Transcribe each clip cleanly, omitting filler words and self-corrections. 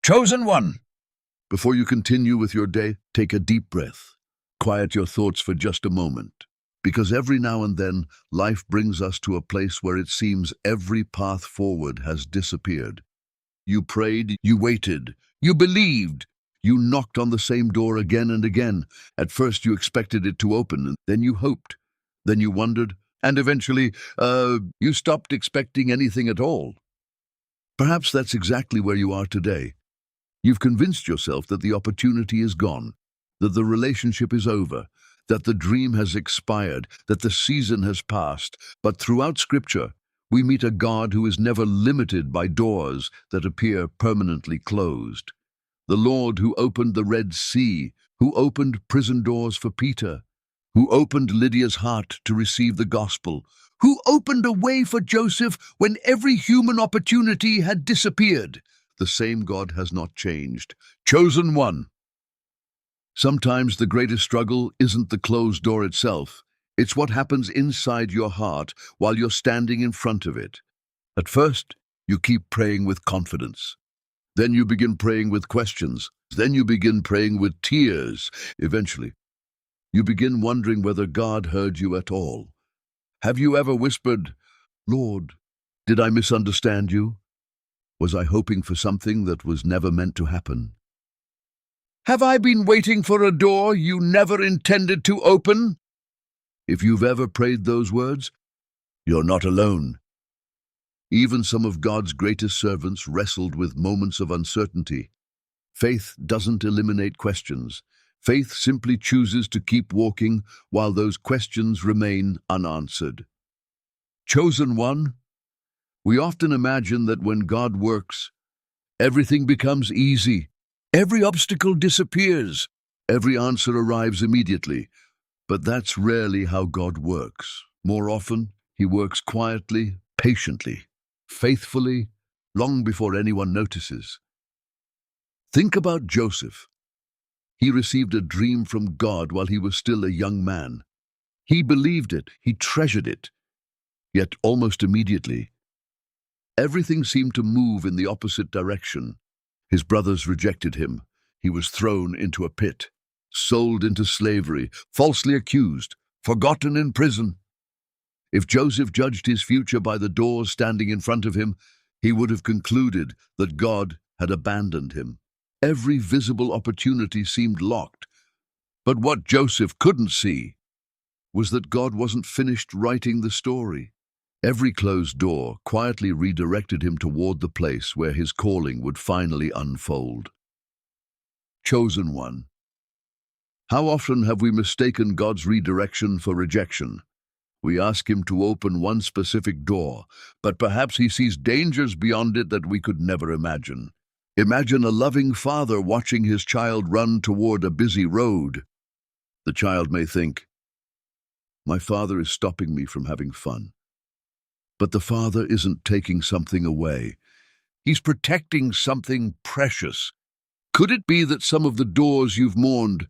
Chosen one. Before you continue with your day, take a deep breath. Quiet your thoughts for just a moment. Because every now and then, life brings us to a place where it seems every path forward has disappeared. You prayed, you waited, you believed, you knocked on the same door again and again. At first you expected it to open, and then you hoped, then you wondered, and eventually, you stopped expecting anything at all. Perhaps that's exactly where you are today. You've convinced yourself that the opportunity is gone, that the relationship is over, that the dream has expired, that the season has passed. But throughout Scripture, we meet a God who is never limited by doors that appear permanently closed. The Lord who opened the Red Sea, who opened prison doors for Peter, who opened Lydia's heart to receive the gospel, who opened a way for Joseph when every human opportunity had disappeared. The same God has not changed. Chosen one. Sometimes the greatest struggle isn't the closed door itself. It's what happens inside your heart while you're standing in front of it. At first, you keep praying with confidence. Then you begin praying with questions. Then you begin praying with tears. Eventually, you begin wondering whether God heard you at all. Have you ever whispered, "Lord, did I misunderstand you? Was I hoping for something that was never meant to happen? Have I been waiting for a door you never intended to open?" If you've ever prayed those words, you're not alone. Even some of God's greatest servants wrestled with moments of uncertainty. Faith doesn't eliminate questions. Faith simply chooses to keep walking while those questions remain unanswered. Chosen one. We often imagine that when God works, everything becomes easy. Every obstacle disappears. Every answer arrives immediately. But that's rarely how God works. More often, He works quietly, patiently, faithfully, long before anyone notices. Think about Joseph. He received a dream from God while he was still a young man. He believed it, he treasured it. Yet almost immediately, everything seemed to move in the opposite direction. His brothers rejected him. He was thrown into a pit, sold into slavery, falsely accused, forgotten in prison. If Joseph judged his future by the doors standing in front of him, he would have concluded that God had abandoned him. Every visible opportunity seemed locked. But what Joseph couldn't see was that God wasn't finished writing the story. Every closed door quietly redirected him toward the place where his calling would finally unfold. Chosen one. How often have we mistaken God's redirection for rejection? We ask Him to open one specific door, but perhaps He sees dangers beyond it that we could never imagine. Imagine a loving father watching his child run toward a busy road. The child may think, "My father is stopping me from having fun." But the Father isn't taking something away. He's protecting something precious. Could it be that some of the doors you've mourned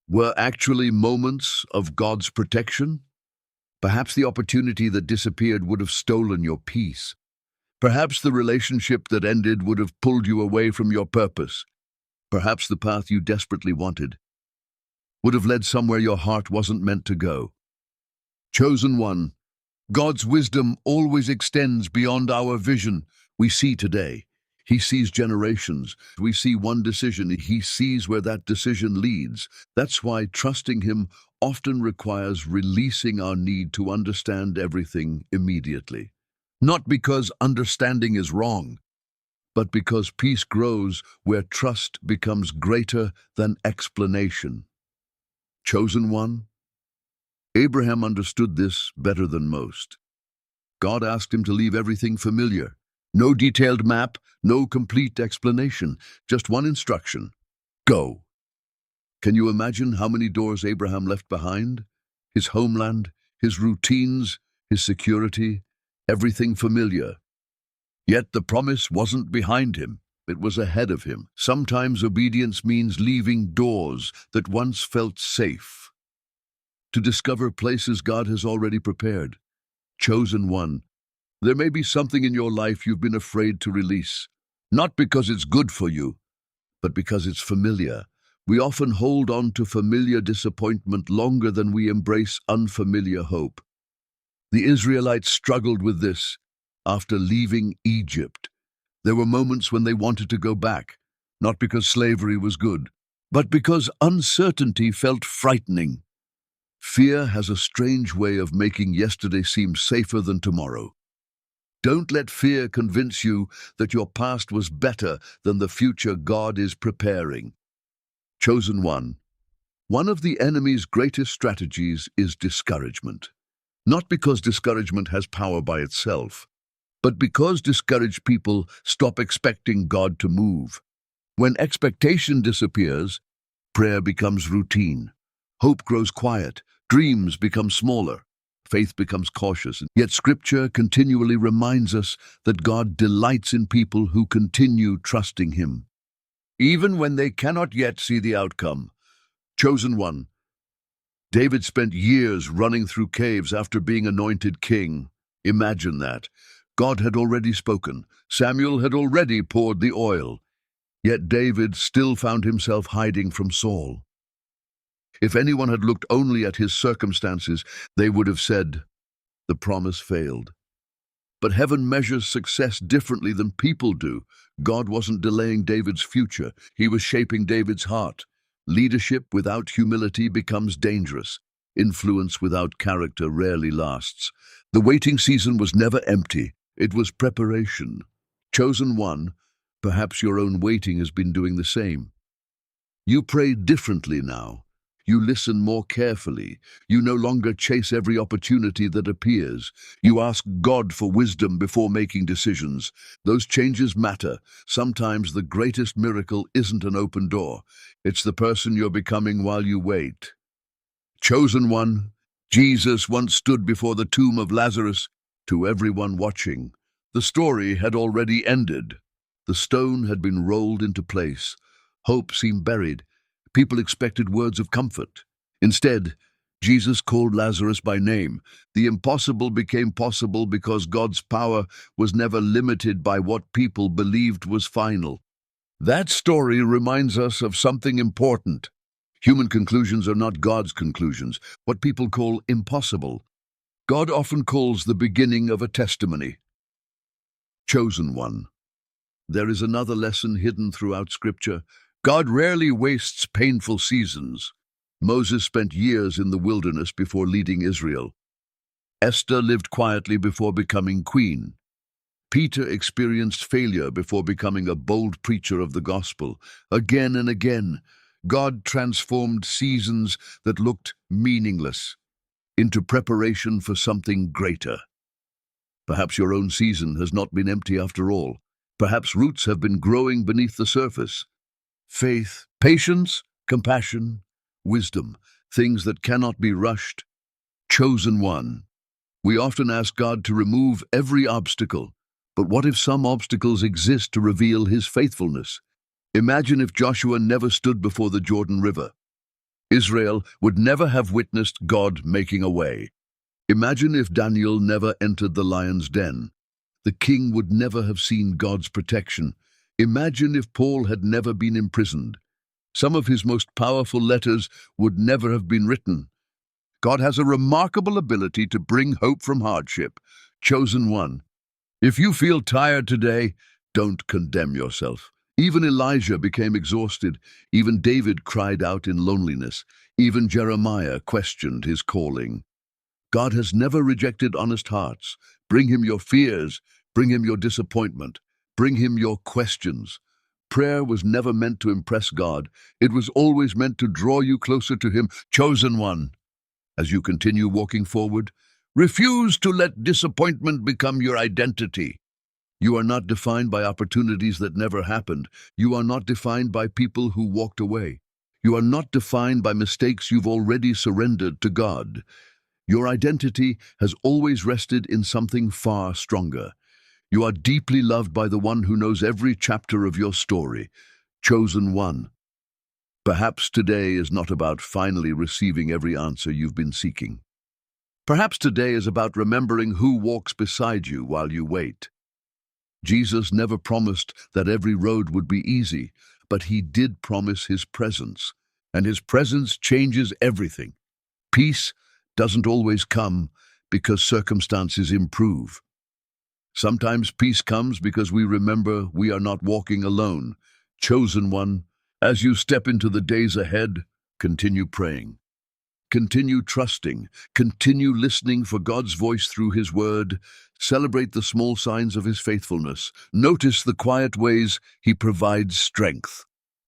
were actually moments of God's protection? Perhaps the opportunity that disappeared would have stolen your peace. Perhaps the relationship that ended would have pulled you away from your purpose. Perhaps the path you desperately wanted would have led somewhere your heart wasn't meant to go. Chosen one. God's wisdom always extends beyond our vision. We see today. He sees generations. We see one decision. He sees where that decision leads. That's why trusting Him often requires releasing our need to understand everything immediately. Not because understanding is wrong, but because peace grows where trust becomes greater than explanation. Chosen one. Abraham understood this better than most. God asked him to leave everything familiar. No detailed map, no complete explanation, just one instruction. Go. Can you imagine how many doors Abraham left behind? His homeland, his routines, his security, everything familiar. Yet the promise wasn't behind him. It was ahead of him. Sometimes obedience means leaving doors that once felt safe to discover places God has already prepared. Chosen one. There may be something in your life you've been afraid to release. Not because it's good for you, but because it's familiar. We often hold on to familiar disappointment longer than we embrace unfamiliar hope. The Israelites struggled with this after leaving Egypt. There were moments when they wanted to go back, not because slavery was good, but because uncertainty felt frightening. Fear has a strange way of making yesterday seem safer than tomorrow. Don't let fear convince you that your past was better than the future God is preparing. Chosen one. One of the enemy's greatest strategies is discouragement. Not because discouragement has power by itself, but because discouraged people stop expecting God to move. When expectation disappears, prayer becomes routine. Hope grows quiet. Dreams become smaller. Faith becomes cautious. Yet Scripture continually reminds us that God delights in people who continue trusting Him, even when they cannot yet see the outcome. Chosen one. David spent years running through caves after being anointed king. Imagine that. God had already spoken. Samuel had already poured the oil. Yet David still found himself hiding from Saul. If anyone had looked only at his circumstances, they would have said, the promise failed. But heaven measures success differently than people do. God wasn't delaying David's future. He was shaping David's heart. Leadership without humility becomes dangerous. Influence without character rarely lasts. The waiting season was never empty. It was preparation. Chosen one, perhaps your own waiting has been doing the same. You pray differently now. You listen more carefully. You no longer chase every opportunity that appears. You ask God for wisdom before making decisions. Those changes matter. Sometimes the greatest miracle isn't an open door. It's the person you're becoming while you wait. Chosen one, Jesus once stood before the tomb of Lazarus. To everyone watching, the story had already ended. The stone had been rolled into place. Hope seemed buried. People expected words of comfort. Instead, Jesus called Lazarus by name. The impossible became possible because God's power was never limited by what people believed was final. That story reminds us of something important. Human conclusions are not God's conclusions, what people call impossible. God often calls the beginning of a testimony. Chosen one. There is another lesson hidden throughout Scripture. God rarely wastes painful seasons. Moses spent years in the wilderness before leading Israel. Esther lived quietly before becoming queen. Peter experienced failure before becoming a bold preacher of the gospel. Again and again, God transformed seasons that looked meaningless into preparation for something greater. Perhaps your own season has not been empty after all. Perhaps roots have been growing beneath the surface. Faith, patience, compassion, wisdom, things that cannot be rushed. Chosen one. We often ask God to remove every obstacle, but what if some obstacles exist to reveal His faithfulness? Imagine if Joshua never stood before the Jordan River. Israel would never have witnessed God making a way. Imagine if Daniel never entered the lion's den. The king would never have seen God's protection. Imagine if Paul had never been imprisoned. Some of his most powerful letters would never have been written. God has a remarkable ability to bring hope from hardship. Chosen one. If you feel tired today, don't condemn yourself. Even Elijah became exhausted. Even David cried out in loneliness. Even Jeremiah questioned his calling. God has never rejected honest hearts. Bring Him your fears. Bring Him your disappointment. Bring Him your questions. Prayer was never meant to impress God. It was always meant to draw you closer to Him. Chosen one. As you continue walking forward, refuse to let disappointment become your identity. You are not defined by opportunities that never happened. You are not defined by people who walked away. You are not defined by mistakes you've already surrendered to God. Your identity has always rested in something far stronger. You are deeply loved by the one who knows every chapter of your story. Chosen one. Perhaps today is not about finally receiving every answer you've been seeking. Perhaps today is about remembering who walks beside you while you wait. Jesus never promised that every road would be easy, but he did promise his presence. And his presence changes everything. Peace doesn't always come because circumstances improve. Sometimes peace comes because we remember we are not walking alone. Chosen one, as you step into the days ahead, continue praying. Continue trusting. Continue listening for God's voice through his word. Celebrate the small signs of his faithfulness. Notice the quiet ways he provides strength.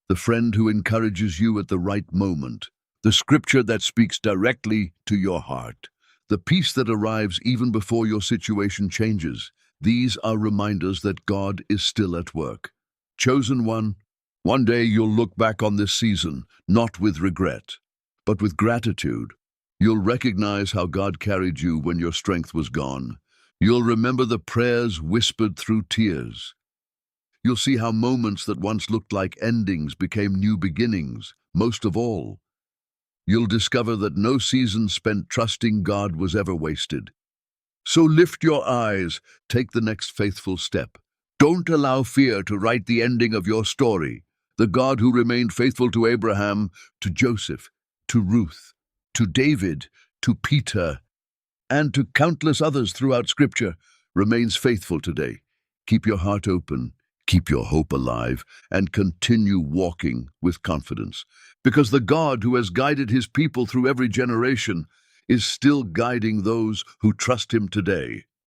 The friend who encourages you at the right moment. The scripture that speaks directly to your heart. The peace that arrives even before your situation changes. These are reminders that God is still at work. Chosen one day you'll look back on this season, not with regret, but with gratitude. You'll recognize how God carried you when your strength was gone. You'll remember the prayers whispered through tears. You'll see how moments that once looked like endings became new beginnings. Most of all, you'll discover that no season spent trusting God was ever wasted. So lift your eyes, take the next faithful step. Don't allow fear to write the ending of your story. The God who remained faithful to Abraham, to Joseph, to Ruth, to David, to Peter, and to countless others throughout Scripture, remains faithful today. Keep your heart open, keep your hope alive, and continue walking with confidence. Because the God who has guided his people through every generation is still guiding those who trust him today.